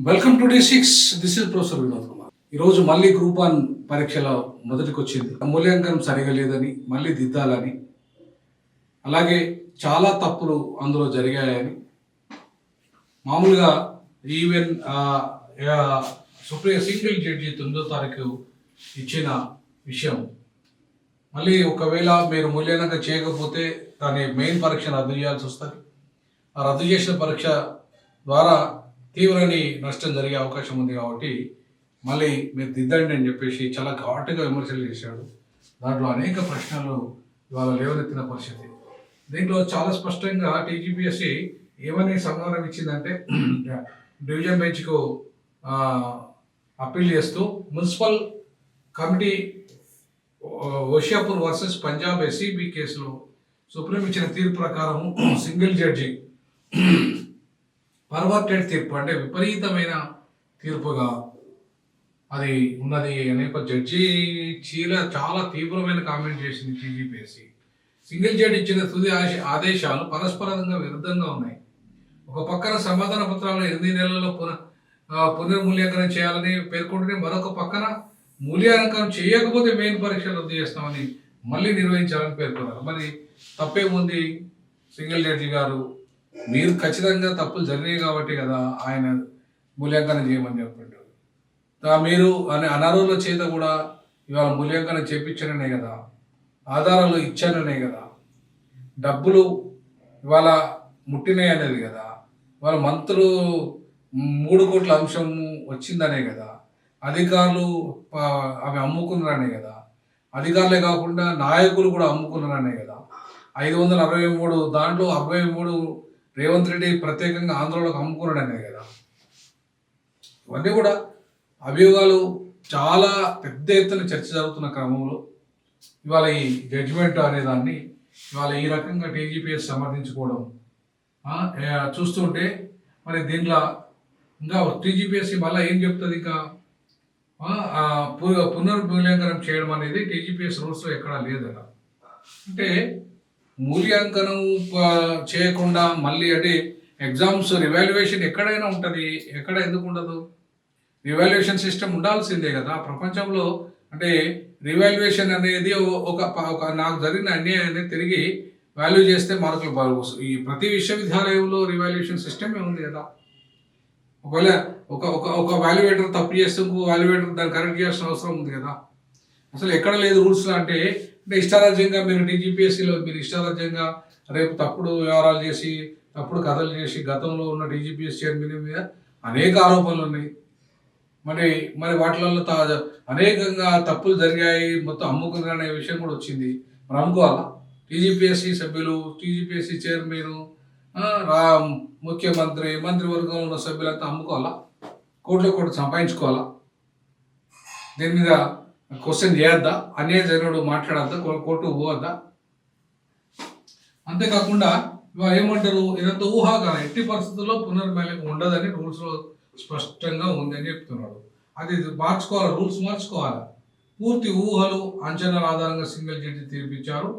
Welcome to day 6. This is professor Vinod Kumar. ఈరోజు మళ్ళీ group 1 పరీక్షలో మొదటికి వచ్చింది. మూల్యాంకనం సరిగా లేదని, మళ్ళీ దిద్దాలని, అలాగే చాలా తప్పులు అందులో జరిగాయని, మామూలుగా ఈవెన్ సుప్రీం సింగిల్ జడ్జి 9వ తారీఖు ఇచ్చిన విషయం, మళ్ళీ ఒకవేళ మీరు మూల్యాంకనం చేయకపోతే దాని మెయిన్ పరీక్ష రద్దు చేయాల్సి వస్తుంది. ఆ రద్దు చేసిన పరీక్ష ద్వారా తీవ్రని నష్టం జరిగే అవకాశం ఉంది. కాబట్టి మళ్ళీ మీరు దిద్దండి అని చెప్పేసి చాలా ఘాటుగా విమర్శలు చేశాడు. దాంట్లో అనేక ప్రశ్నలు ఇవాళ లేవనెత్తిన పరిస్థితి. దీంట్లో చాలా స్పష్టంగా టీజీపీఎస్సీ ఏమని సమాధానం ఇచ్చిందంటే, డివిజన్ బెంచ్కు అప్పీల్ చేస్తూ municipal committee Hoshiarpur versus Punjab SCB కేసులో సుప్రీం ఇచ్చిన తీర్పు ప్రకారం సింగిల్ జడ్జి పర్వర్టెడ్ తీర్పు, అంటే విపరీతమైన తీర్పుగా అది ఉన్నది అనే ఒక జడ్జి చాలా తీవ్రమైన కామెంట్ చేసింది టీజీపీఎస్సీ. సింగిల్ జడ్జి ఇచ్చిన తుది ఆదేశాలు పరస్పరంగా విరుద్ధంగా ఉన్నాయి. ఒక పక్కన సమాధాన పత్రాలను 8 నెలల్లో పునర్మూల్యాంకనం చేయాలని పేర్కొంటూనే, మరొక పక్కన మూల్యాంకనం చేయకపోతే మెయిన్ పరీక్షలు రద్దు చేస్తామని మళ్ళీ నిర్వహించాలని పేర్కొన్నారు. మరి తప్పేముంది? సింగిల్ జడ్జి గారు, మీరు ఖచ్చితంగా తప్పులు జరిగాయి కాబట్టి కదా ఆయన మూల్యాంకనం చేయమని చెప్పండి. మీరు అనర్హుల చేత కూడా ఇవాళ మూల్యాంకనం చేయించాననే కదా, ఆధారాలు ఇచ్చాననే కదా, డబ్బులు ఇవాళ ముట్టినాయి అనేది కదా, వాళ్ళ మంత్రులు 3 కోట్ల అంశం వచ్చిందనే కదా, అధికారులు అవి అమ్ముకున్నారనే కదా, అధికారులే కాకుండా నాయకులు కూడా అమ్ముకున్నారనే కదా, 563 దాంట్లో 63 రేవంత్ రెడ్డి ప్రత్యేకంగా ఆంధ్రలోకి అమ్ముకున్నాడనే కదా. ఇవన్నీ కూడా అభియోగాలు చాలా పెద్ద ఎత్తున చర్చ జరుగుతున్న క్రమంలో ఇవాళ ఈ జడ్జిమెంట్ అనేదాన్ని ఇవాళ ఈ రకంగా టీజీపీఎస్ సమర్థించుకోవడం చూస్తుంటే, మరి దీంట్లో ఇంకా టీజీపీఎస్సీ మళ్ళీ ఏం చెప్తుంది? ఇంకా పునర్మూల్యాంకనం చేయడం అనేది టీజీపీఎస్ రూల్స్లో ఎక్కడా లేదట. అంటే మూల్యాంకనం చేయకుండా మళ్ళీ, అంటే ఎగ్జామ్స్ రివాల్యుయేషన్ ఎక్కడైనా ఉంటుంది, ఎక్కడ ఎందుకు ఉండదు? రివాల్యుయేషన్ సిస్టమ్ ఉండాల్సిందే కదా ప్రపంచంలో. అంటే రివాల్యుయేషన్ అనేది ఒక నాకు జరిగిన అన్యాయాన్ని తిరిగి వాల్యూ చేస్తే మార్కులు ఈ ప్రతి విశ్వవిద్యాలయంలో రివాల్యుయేషన్ సిస్టమే ఉంది కదా. ఒకవేళ ఒక వాల్యుయేటర్ తప్పు చేస్తే ఇంకో వాల్యుయేటర్ దాన్ని కరెక్ట్ చేయాల్సిన అవసరం ఉంది కదా. అసలు ఎక్కడ లేదు రూల్స్లో. అంటే ఇష్టారాజ్యంగా మీరు టీజీపీఎస్సీలో మీరు ఇష్టారాజ్యంగా రేపు తప్పుడు వ్యవహారాలు చేసి, తప్పుడు కథలు చేసి, గతంలో ఉన్న టీజీపీఎస్ చైర్మన్ మీద అనేక ఆరోపణలు ఉన్నాయి. మరి వాటిలో అనేకంగా తప్పులు జరిగాయి, మొత్తం అమ్ముకున్నారనే విషయం కూడా వచ్చింది. మరి అమ్ముకోవాలా? టీజీపీఎస్సీ సభ్యులు, టీజీపీఎస్సీ చైర్మన్, ముఖ్యమంత్రి, మంత్రివర్గంలో ఉన్న సభ్యులంతా అమ్ముకోవాలా? కోట్లు సంపాదించుకోవాలా? దీని మీద క్వశ్చన్ చేయొద్దా? అన్యాయం జరిగినప్పుడు మాట్లాడద్దా? కోర్టు పోవద్దా? అంతేకాకుండా ఇవాళ ఏమంటారు, ఇదంతా ఊహాగానం, ఎట్టి పరిస్థితుల్లో పునర్మూల్యాంకనం ఉండదని రూల్స్లో స్పష్టంగా ఉందని చెప్తున్నాడు. అది మార్చుకోవాలి, రూల్స్ మార్చుకోవాలి. పూర్తి ఊహలు, అంచనాల ఆధారంగా సింగిల్ జడ్జి తీర్పిచ్చారు.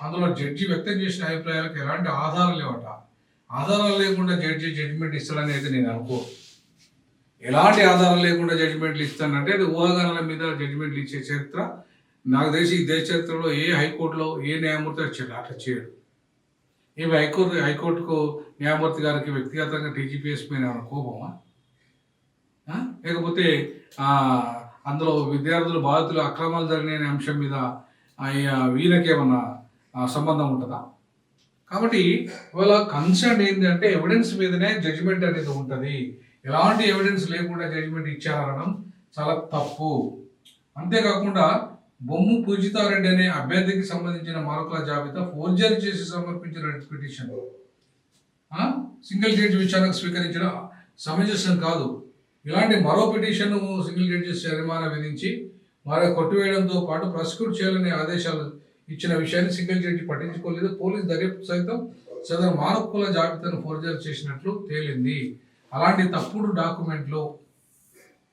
అందులో జడ్జి వ్యక్తం చేసిన అభిప్రాయాలకు ఎలాంటి ఆధారాలు లేవట. ఆధారాలు లేకుండా జడ్జిమెంట్ ఇస్తాడని అయితే నేను అనుకో. ఎలాంటి ఆధారాలు లేకుండా జడ్జిమెంట్లు ఇస్తానంటే అది ఊహాగానాల మీద జడ్జిమెంట్లు ఇచ్చే చరిత్ర నాకు తెలిసి ఈ దేశ చరిత్రలో ఏ హైకోర్టులో ఏ న్యాయమూర్తి అట్లా చేయడు. ఏమి హైకోర్టుకు న్యాయమూర్తి గారికి వ్యక్తిగతంగా టీజీపీఎస్ మీద ఏమైనా కోపమా? లేకపోతే అందులో విద్యార్థులు బాధితులు అక్రమాలు జరిగిన అంశం మీద వీళ్ళకేమన్నా సంబంధం ఉంటుందా? కాబట్టి ఇవాళ కన్సర్న్ ఏంటి అంటే ఎవిడెన్స్ మీదనే జడ్జిమెంట్ అనేది ఉంటుంది. ఎలాంటి ఎవిడెన్స్ లేకుండా జడ్జిమెంట్ ఇచ్చారనడం చాలా తప్పు. అంతేకాకుండా బొమ్ము పూజితారెడ్డి అనే అభ్యర్థికి సంబంధించిన మార్కుల జాబితా ఫోర్జరీ చేసి సమర్పించిన పిటిషన్ సింగిల్ జడ్జి విచారణకు స్వీకరించడం సమంజసం కాదు. ఇలాంటి మరో పిటిషన్ సింగిల్ జడ్జి జరిమానా విధించి మరో కొట్టివేయడంతో పాటు ప్రాసిక్యూట్ చేయాలనే ఆదేశాలు ఇచ్చిన విషయాన్ని సింగిల్ జడ్జి పట్టించుకోలేదు. పోలీసు దర్యాప్తు సైతం సదరు మార్కుల జాబితాను ఫోర్జరీ చేసినట్లు తేలింది. అలాంటి తప్పుడు డాక్యుమెంట్లు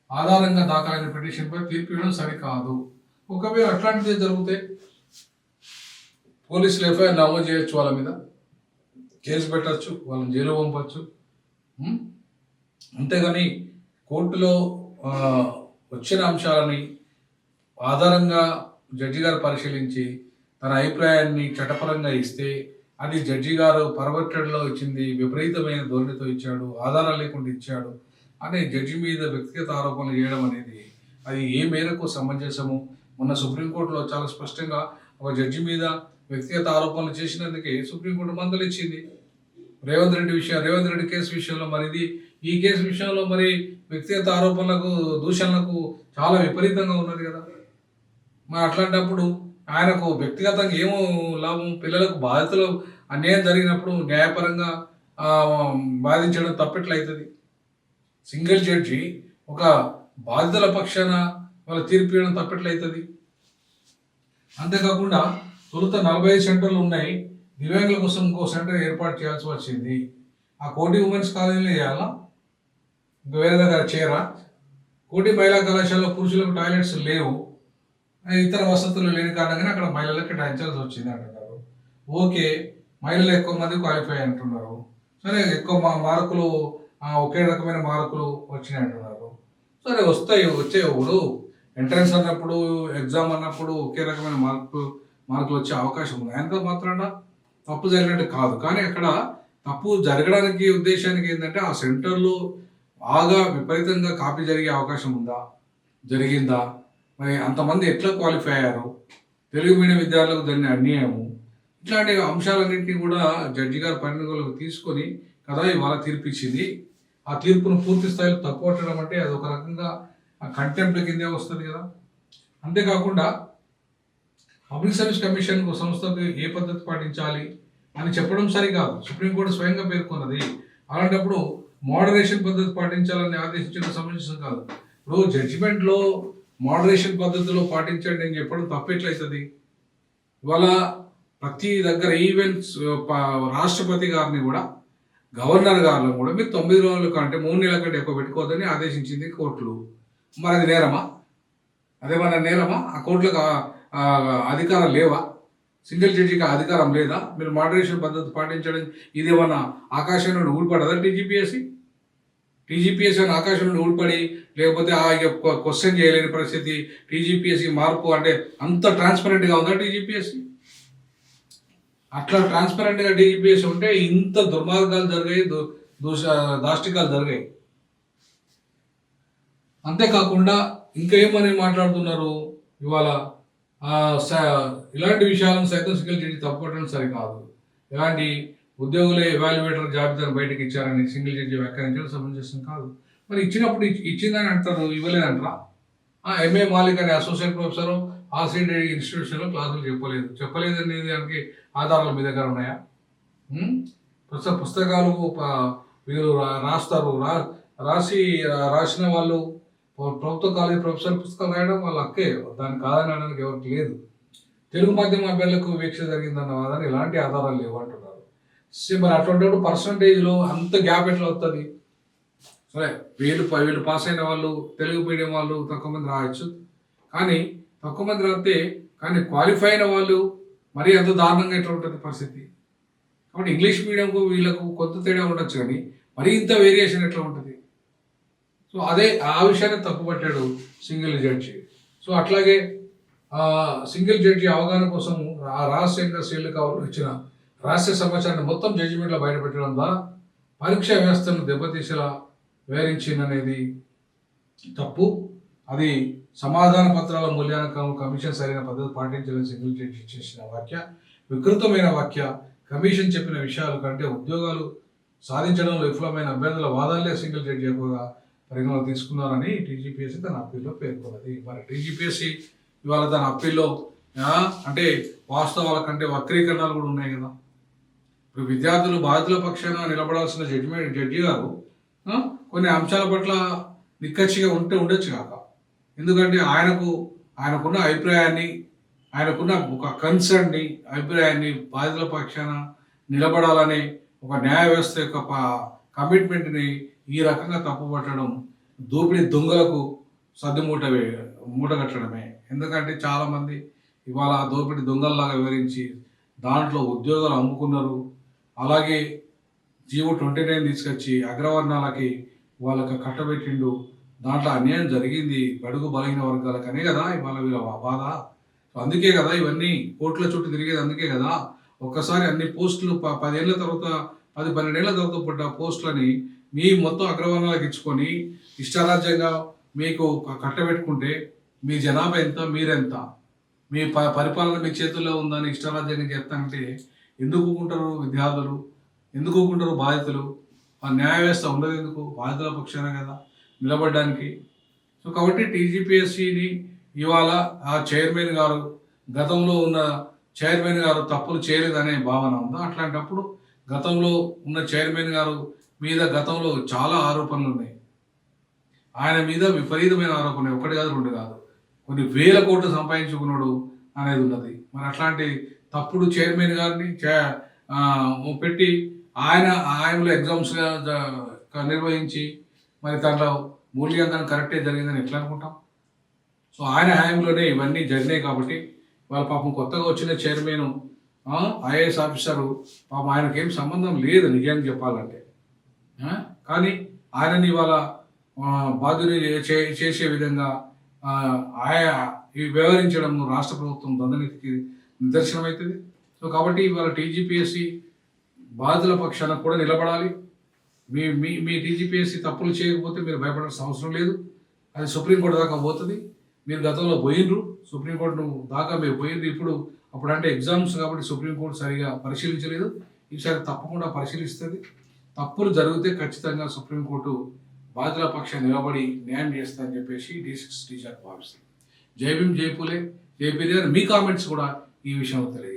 ఆధారంగా దాఖలైన పిటిషన్పై తీర్పు ఇవ్వడం సరికాదు. ఒకవేళ అట్లాంటిదే జరిగితే పోలీసులు ఎఫ్ఐఆర్ నమోదు చేయొచ్చు, వాళ్ళ మీద కేసు పెట్టచ్చు, వాళ్ళని జైలు పంపచ్చు. అంతేగాని కోర్టులో వచ్చిన అంశాలని ఆధారంగా జడ్జి గారు పరిశీలించి తన అభిప్రాయాన్ని చట్టపరంగా ఇస్తే అది జడ్జి గారు పరవట్టడిలో ఇచ్చింది, విపరీతమైన ధోరణితో ఇచ్చాడు, ఆధారాలు లేకుండా ఇచ్చాడు అని జడ్జి మీద వ్యక్తిగత ఆరోపణలు చేయడం అనేది అది ఏ మేరకు సమంజసము? మొన్న సుప్రీంకోర్టులో చాలా స్పష్టంగా ఒక జడ్జి మీద వ్యక్తిగత ఆరోపణలు చేసినందుకే సుప్రీంకోర్టు మందలు ఇచ్చింది. రేవంత్ రెడ్డి కేసు విషయంలో మరి ఈ కేసు విషయంలో మరి వ్యక్తిగత ఆరోపణలకు దూషణలకు చాలా విపరీతంగా ఉన్నది కదా. మరి అట్లాంటప్పుడు ఆయనకు వ్యక్తిగతంగా ఏమో లాభం? పిల్లలకు బాధితులు అన్యాయం జరిగినప్పుడు న్యాయపరంగా బాధించడం తప్పెట్లయితుంది? సింగిల్ జడ్జి ఒక బాధితుల పక్షాన వాళ్ళ తీర్పు ఇవ్వడం తప్పెట్లయితుంది? అంతేకాకుండా తొలుత 45 సెంటర్లు ఉన్నాయి, దివ్యాంగుల కోసం ఇంకో సెంటర్ ఏర్పాటు చేయాల్సి వచ్చింది. ఆ కోటి ఉమెన్స్ కాలేజీలో చేయాలా, ఇంకా వేరే దగ్గర చేరా? కోటి మహిళా కళాశాలలో పురుషులకు టాయిలెట్స్ లేవు, ఇతర వసతులు లేని కారణంగానే అక్కడ మహిళలకు కేటాయించాల్సి వచ్చింది అంటున్నారు. ఓకే, మహిళలు ఎక్కువ మంది క్వాలిఫై అంటున్నారు, సరే ఎక్కువ మార్కులు ఒకే రకమైన మార్కులు వచ్చినాయి అంటున్నారు. సరే వచ్చేప్పుడు ఎంట్రన్స్ అన్నప్పుడు ఎగ్జామ్ అన్నప్పుడు ఒకే రకమైన మార్కులు వచ్చే అవకాశం ఉంది. ఆయనతో మాత్రాన తప్పు జరిగినట్టు కాదు, కానీ అక్కడ తప్పు జరగడానికి ఉద్దేశానికి ఏంటంటే ఆ సెంటర్లో బాగా విపరీతంగా కాపీ జరిగే అవకాశం ఉందా, జరిగిందా, మరి అంతమంది ఎట్లా క్వాలిఫై అయ్యారు, తెలుగు మీడియం విద్యార్థులకు దాన్ని అన్యాయము, ఇట్లాంటి అంశాలన్నింటినీ కూడా జడ్జి గారు పరిగణలోకి తీసుకొని కదా ఇవాళ తీర్పిచ్చింది. ఆ తీర్పును పూర్తి స్థాయిలో తప్పుపట్టడం అంటే అది ఒక రకంగా కంటెంప్ట్ కిందే వస్తుంది కదా. అంతేకాకుండా పబ్లిక్ సర్వీస్ కమిషన్ సంస్థకు ఏ పద్ధతి పాటించాలి అని చెప్పడం సరికాదు, సుప్రీంకోర్టు స్వయంగా పేర్కొన్నది. అలాంటప్పుడు మోడరేషన్ పద్ధతి పాటించాలని ఆదేశించడం సమంజసం కాదు. ఇప్పుడు జడ్జిమెంట్లో మోడరేషన్ పద్ధతిలో పాటించండి అని చెప్పడం తప్పెట్లయితుంది? ఇవాళ ప్రతి దగ్గర ఈవెంట్స్ రాష్ట్రపతి గారిని కూడా గవర్నర్ గారిని కూడా మీరు 9 రోజుల కంటే 3 నెలల కంటే ఎక్కువ పెట్టుకోవద్దని ఆదేశించింది కోర్టులు. మరి అది నేరమా? అదేమన్నా నేరమా? ఆ కోర్టులకు అధికారం లేవా? సింగిల్ జడ్జికి అధికారం లేదా? మీరు మోడరేషన్ పద్ధతి పాటించడం ఇదేమన్నా ఆకాశం నుండి ఊడిపడదా? టీజీపీఎస్సీ అని ఆకాశం నుండి ఊడిపడి లేకపోతే క్వశ్చన్ చేయలేని పరిస్థితి, టీజీపీఎస్సీ మార్పు అంటే అంత ట్రాన్స్పరెంట్గా ఉందా టీజీపీఎస్సీ? అట్లా ట్రాన్స్పరెంట్గా టీజీపీఎస్సీ ఉంటే ఇంత దుర్మార్గాలు జరిగాయి, దాష్టికాలు జరిగాయి. అంతేకాకుండా ఇంకేమని మాట్లాడుతున్నారు ఇవాళ, ఇలాంటి విషయాలను సైతం సింగిల్ జడ్జి తప్పుపట్టడం సరికాదు. ఇలాంటి ఉద్యోగులే ఎవాల్యుయేటర్ జాబితాను బయటకు ఇచ్చారని సింగిల్ జడ్జి వ్యాఖ్యానించడం సమంజసం కాదు. మరి ఇచ్చినప్పుడు ఇచ్చిందని అంటారు, ఇవ్వలేదంటారా? ఎంఏ మాలిక్ అనే అసోసియేట్ ప్రొఫెసర్ ఆర్సిడి ఇన్స్టిట్యూషన్లో క్లాసులు చెప్పలేదు అనేది దానికి ఆధారాలు మీ దగ్గర ఉన్నాయా? పుస్తకాలు వీళ్ళు రాస్తారు, రాసిన వాళ్ళు ప్రభుత్వ కాలేజీ ప్రొఫెసర్ పుస్తకాలు రాయడం వాళ్ళ హక్కే, దాన్ని కాదని అనడానికి ఎవరికి లేదు. తెలుగు మాధ్యమ అభ్యర్థులకు వీక్ష జరిగిందన్న వాదని ఎలాంటి ఆధారాలు లేవు అంటున్నారు. మరి అటువంటిప్పుడు పర్సంటేజ్లో అంత గ్యాప్ ఎట్లా వస్తుంది? సరే వీళ్ళు పాస్ అయిన వాళ్ళు తెలుగు మీడియం వాళ్ళు తక్కువ మంది రాయొచ్చు, కానీ తక్కువ మంది రాస్తే కానీ క్వాలిఫై అయిన వాళ్ళు మరీ అంత దారుణంగా ఎట్లా ఉంటుంది పరిస్థితి? కాబట్టి ఇంగ్లీష్ మీడియంకు వీళ్ళకు కొంత తేడా ఉండొచ్చు, కానీ మరీ ఇంత వేరియేషన్ ఎట్లా ఉంటుంది? సో ఆ విషయాన్ని తప్పుపట్టాడు సింగిల్ జడ్జి. సో అట్లాగే సింగిల్ జడ్జి అవగాహన కోసం రహస్యంగా సీల్డ్ కవర్లు ఇచ్చిన రహస్య సమాచారాన్ని మొత్తం జడ్జిమెంట్లో బయటపెట్టడం ద్వారా పరీక్షా వ్యవస్థను దెబ్బతీసేలా వివరించిందనేది తప్పు. అది సమాధాన పత్రాల మూల్యాంకనం కమిషన్ సరైన పద్ధతి పాటించాలని సింగిల్ జడ్జి చేసిన వ్యాఖ్య వికృతమైన వ్యాఖ్య. కమిషన్ చెప్పిన విషయాల కంటే ఉద్యోగాలు సాధించడంలో విఫలమైన అభ్యర్థుల వాదాలే సింగిల్ జడ్జి ఎక్కువగా పరిగణలో తీసుకున్నారని టీజీపీఎస్సీ తన అప్పీల్లో పేర్కొన్నది. మరి టీజీపీఎస్సీ ఇవాళ తన అప్పీల్లో అంటే వాస్తవాల కంటే వక్రీకరణలు కూడా ఉన్నాయి కదా. ఇప్పుడు విద్యార్థులు బాధితుల పక్షాన నిలబడాల్సిన జడ్జి గారు కొన్ని అంశాల పట్ల నిక్కచ్చిగా ఉండొచ్చు కాక, ఎందుకంటే ఆయనకున్న అభిప్రాయాన్ని, ఆయనకున్న ఒక అభిప్రాయాన్ని బాధితుల పక్షాన నిలబడాలని ఒక న్యాయ వ్యవస్థ యొక్క కమిట్మెంట్ని ఈ రకంగా తప్పుపట్టడం దోపిడీ దొంగలకు మూట కట్టడమే. ఎందుకంటే చాలామంది ఇవాళ దోపిడీ దొంగల్లాగా వివరించి దాంట్లో ఉద్యోగాలు అమ్ముకున్నారు. అలాగే జీవో 29 తీసుకొచ్చి అగ్రవర్ణాలకి వాళ్ళకి కట్టబెట్టిండు. దాంట్లో అన్యాయం జరిగింది బడుగు బలహీన వర్గాలకనే కదా ఇవాళ వీళ్ళ బాధ. సో అందుకే కదా ఇవన్నీ కోట్ల చుట్టూ తిరిగేది, అందుకే కదా ఒక్కసారి అన్ని పోస్టులు 10 ఏళ్ళ తర్వాత 10-12 ఏళ్ల తర్వాత పడ్డ పోస్టులని మీ మొత్తం అగ్రవర్ణాలకు ఇచ్చుకొని ఇష్టారాజ్యంగా మీకు కట్టబెట్టుకుంటే మీ జనాభా ఎంత, మీరెంత, మీ పరిపాలన మీ చేతుల్లో ఉందని ఇష్టారాజ్యంగా చేస్తానంటే ఎందుకు ఊరుకుంటారు విద్యార్థులు, ఎందుకు ఊరుకుంటారు బాధితులు? ఆ న్యాయ వ్యవస్థ ఉండదు ఎందుకు? బాధితుల పక్షాన కదా నిలబడడానికి. సో కాబట్టి టీజీపీఎస్సీని ఇవాళ ఆ చైర్మన్ గారు, గతంలో ఉన్న చైర్మన్ గారు తప్పులు చేయలేదనే భావన ఉందా? అట్లాంటప్పుడు గతంలో ఉన్న చైర్మన్ గారు మీద గతంలో చాలా ఆరోపణలు ఉన్నాయి. ఆయన మీద విపరీతమైన ఆరోపణలు, ఒకటి కాదు రెండు కాదు, కొన్ని వేల కోట్లు సంపాదించుకున్నాడు అనేది ఉన్నది. మరి అట్లాంటి తప్పుడు చైర్మన్ గారిని పెట్టి ఆయనలో ఎగ్జామ్స్ నిర్వహించి మరి దాంట్లో మూల్యాంకనం కరెక్టే జరిగిందని ఎట్లా అనుకుంటాం? సో ఆయన హయాంలోనే ఇవన్నీ జరిగినాయి కాబట్టి వాళ్ళ పాపం కొత్తగా వచ్చిన చైర్మన్ ఐఏఎస్ ఆఫీసరు పాపం ఆయనకేం సంబంధం లేదు నిజానికి చెప్పాలంటే. కానీ ఆయనని ఇవాళ బాధ్యుని చేసే విధంగా వ్యవహరించడం రాష్ట్ర ప్రభుత్వం దందనీతికి నిదర్శనం అవుతుంది. సో కాబట్టి ఇవాళ టీజీపీఎస్సీ బాధితుల పక్షాన కూడా నిలబడాలి. మీ మీ మీ టీజీపీఎస్సీ తప్పులు చేయకపోతే మీరు భయపడాల్సిన అవసరం లేదు. అది సుప్రీంకోర్టు దాకా పోతుంది. మీరు గతంలో పోయినరు, సుప్రీంకోర్టు దాకా మీరు పోయినరు. ఇప్పుడు అప్పుడంటే ఎగ్జామ్స్ కాబట్టి సుప్రీంకోర్టు సరిగా పరిశీలించలేదు. ఈసారి తప్పకుండా పరిశీలిస్తుంది. తప్పులు జరిగితే ఖచ్చితంగా సుప్రీంకోర్టు బాధితుల పక్షాన్ని నిలబడి న్యాయం చేస్తారని చెప్పేసి D6 టీచర్ భావిస్తుంది. జై భీమ్, జై పూలే, జై పెరియార్. మీ కామెంట్స్ కూడా ఈ విషయంలో తెలియదు.